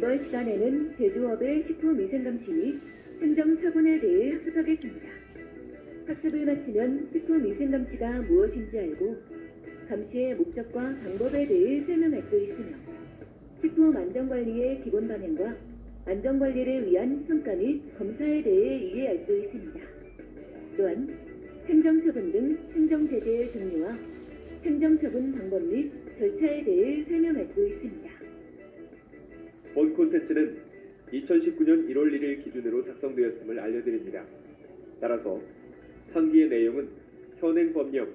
이번 시간에는 제조업의 식품위생감시 및 행정처분에 대해 학습하겠습니다. 학습을 마치면 식품위생감시가 무엇인지 알고 감시의 목적과 방법에 대해 설명할 수 있으며 식품안전관리의 기본 방향과 안전관리를 위한 평가 및 검사에 대해 이해할 수 있습니다. 또한 행정처분 등 행정제재의 종류와 행정처분 방법 및 절차에 대해 설명할 수 있습니다. 본 콘텐츠는 2019년 1월 1일 기준으로 작성되었음을 알려드립니다. 따라서 상기의 내용은 현행 법령,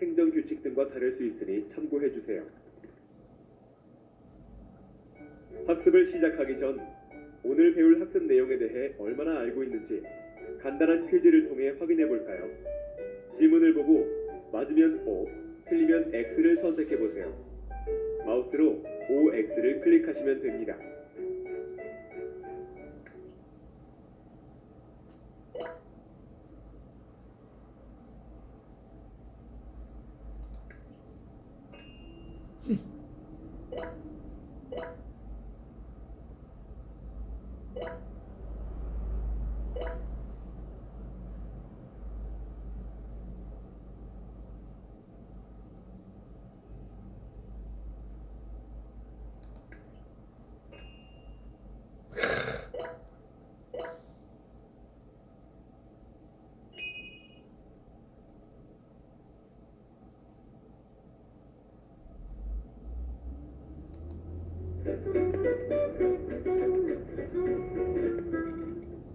행정규칙 등과 다를 수 있으니 참고해주세요. 학습을 시작하기 전 오늘 배울 학습 내용에 대해 얼마나 알고 있는지 간단한 퀴즈를 통해 확인해 볼까요? 질문을 보고 맞으면 O, 틀리면 X를 선택해 보세요. 마우스로 OX를 클릭하시면 됩니다.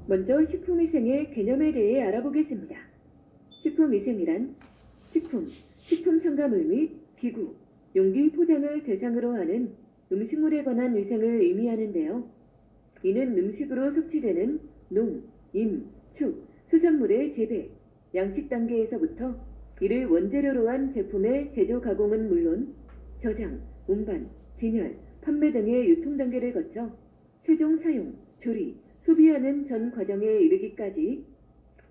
먼저 식품위생의 개념에 대해 알아보겠습니다. 식품위생이란 식품, 식품 첨가물 및 기구, 용기 포장을 대상으로 하는 음식물에 관한 위생을 의미하는데요. 이는 음식으로 섭취되는 농, 임, 축, 수산물의 재배, 양식 단계에서부터 이를 원재료로 한 제품의 제조 가공은 물론 저장, 운반, 진열, 판매 등의 유통 단계를 거쳐 최종 사용, 조리, 소비하는 전 과정에 이르기까지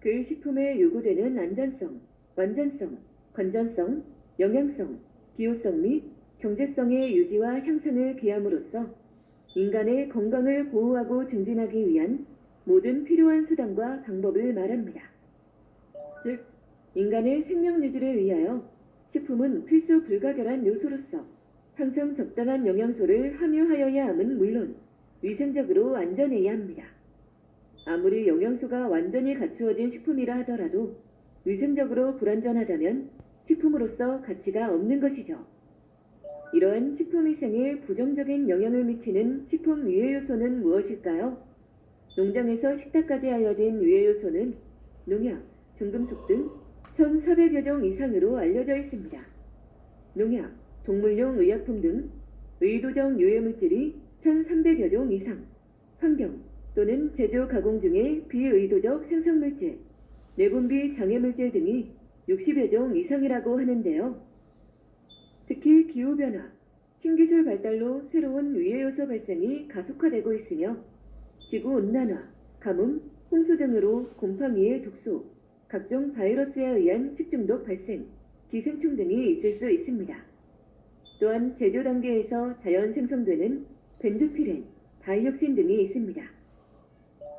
그 식품에 요구되는 안전성, 완전성, 건전성, 영양성, 기호성 및 경제성의 유지와 향상을 기함으로써 인간의 건강을 보호하고 증진하기 위한 모든 필요한 수단과 방법을 말합니다. 즉, 인간의 생명 유지를 위하여 식품은 필수 불가결한 요소로서 항상 적당한 영양소를 함유하여야 함은 물론 위생적으로 안전해야 합니다. 아무리 영양소가 완전히 갖추어진 식품이라 하더라도 위생적으로 불안전하다면 식품으로서 가치가 없는 것이죠. 이러한 식품위생에 부정적인 영향을 미치는 식품 유해요소는 무엇일까요? 농장에서 식탁까지 알려진 유해요소는 농약, 중금속 등 1,400여 종 이상으로 알려져 있습니다. 농약, 동물용 의약품 등 의도적 유해물질이 1,300여 종 이상, 환경 또는 제조 가공 중의 비의도적 생성물질, 내분비 장애물질 등이 60여 종 이상이라고 하는데요. 특히 기후변화, 신기술 발달로 새로운 유해요소 발생이 가속화되고 있으며 지구온난화, 가뭄, 홍수 등으로 곰팡이의 독소, 각종 바이러스에 의한 식중독 발생, 기생충 등이 있을 수 있습니다. 또한 제조 단계에서 자연 생성되는 벤조피렌, 다이옥신 등이 있습니다.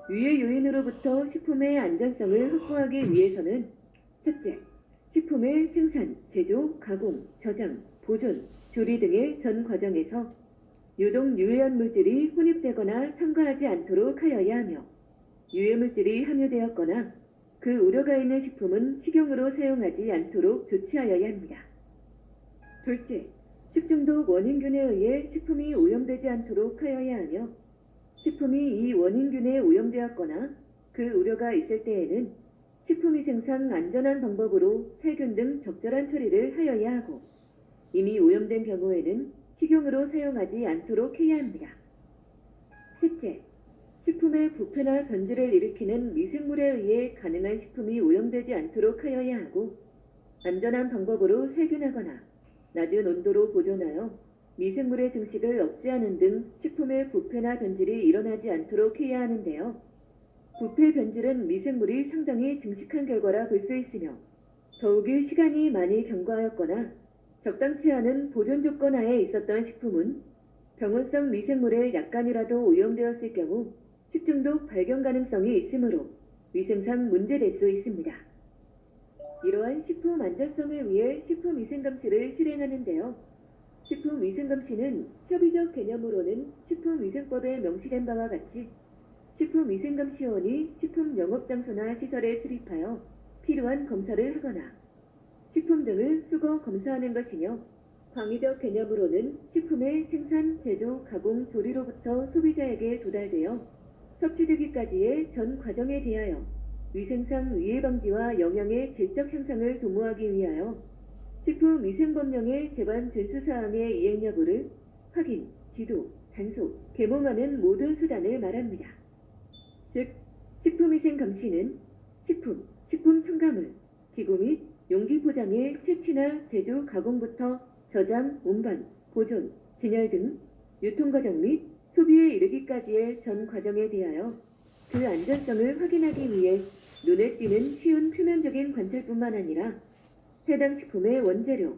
유해 요인으로부터 식품의 안전성을 확보하기 위해서는 첫째, 식품의 생산, 제조, 가공, 저장, 보존, 조리 등의 전 과정에서 유독 유해한 물질이 혼입되거나 첨가하지 않도록 하여야 하며 유해물질이 함유되었거나 그 우려가 있는 식품은 식용으로 사용하지 않도록 조치하여야 합니다. 둘째, 식중독 원인균에 의해 식품이 오염되지 않도록 하여야 하며 식품이 이 원인균에 오염되었거나 그 우려가 있을 때에는 식품위생상 안전한 방법으로 살균 등 적절한 처리를 하여야 하고 이미 오염된 경우에는 식용으로 사용하지 않도록 해야 합니다. 셋째, 식품의 부패나 변질을 일으키는 미생물에 의해 가능한 식품이 오염되지 않도록 하여야 하고 안전한 방법으로 살균하거나 낮은 온도로 보존하여 미생물의 증식을 억제하는 등 식품의 부패나 변질이 일어나지 않도록 해야 하는데요. 부패 변질은 미생물이 상당히 증식한 결과라 볼 수 있으며 더욱이 시간이 많이 경과하였거나 적당치 않은 보존 조건 하에 있었던 식품은 병원성 미생물에 약간이라도 오염되었을 경우 식중독 발견 가능성이 있으므로 위생상 문제될 수 있습니다. 이러한 식품 안전성을 위해 식품위생감시를 실행하는데요. 식품위생감시는 협의적 개념으로는 식품위생법에 명시된 바와 같이 식품위생감시원이 식품 영업장소나 시설에 출입하여 필요한 검사를 하거나 식품 등을 수거 검사하는 것이며, 광의적 개념으로는 식품의 생산, 제조, 가공, 조리로부터 소비자에게 도달되어 섭취되기까지의 전 과정에 대하여 위생상 위해 방지와 영양의 질적 향상을 도모하기 위하여 식품위생법령의 제반 준수사항의 이행 여부를 확인, 지도, 단속, 계몽하는 모든 수단을 말합니다. 즉, 식품위생감시는 식품, 식품 첨가물, 기구 및 용기 포장의 채취나 제조, 가공부터 저장, 운반, 보존, 진열 등 유통 과정 및 소비에 이르기까지의 전 과정에 대하여 그 안전성을 확인하기 위해 눈에 띄는 쉬운 표면적인 관찰뿐만 아니라 해당 식품의 원재료,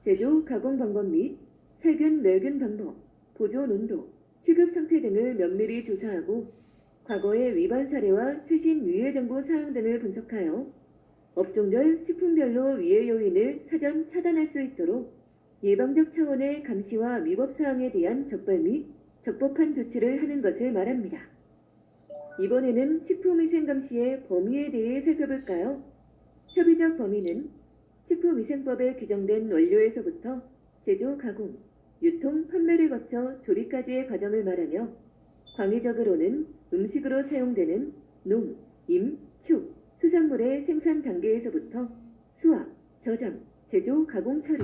제조, 가공 방법 및 살균, 멸균 방법, 보존 온도, 취급 상태 등을 면밀히 조사하고 과거의 위반 사례와 최신 위해 정보 사항 등을 분석하여 업종별, 식품별로 위해 요인을 사전 차단할 수 있도록 예방적 차원의 감시와 위법 사항에 대한 적발 및 적법한 조치를 하는 것을 말합니다. 이번에는 식품위생감시의 범위에 대해 살펴볼까요? 협의적 범위는 식품위생법에 규정된 원료에서부터 제조, 가공, 유통, 판매를 거쳐 조리까지의 과정을 말하며, 광의적으로는 음식으로 사용되는 농, 임, 축, 수산물의 생산 단계에서부터 수확, 저장, 제조, 가공 처리,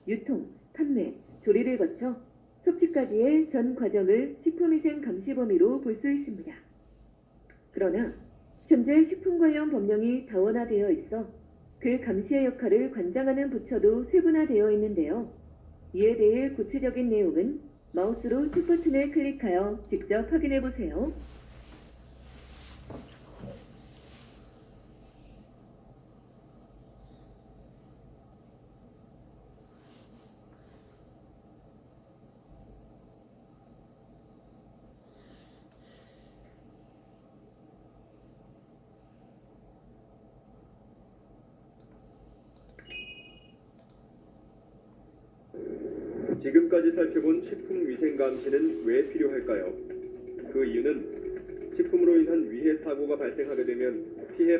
유통, 판매, 조리를 거쳐 섭취까지의 전 과정을 식품위생 감시 범위로 볼 수 있습니다. 그러나 현재 식품 관련 법령이 다원화되어 있어 그 감시의 역할을 관장하는 부처도 세분화되어 있는데요. 이에 대해 구체적인 내용은 마우스로 틱 버튼을 클릭하여 직접 확인해 보세요. 지금까지 살펴본 식품위생감시는 왜 필요할까요? 그 이유는 식품으로 인한 위해 사고가 발생하게 되면 피해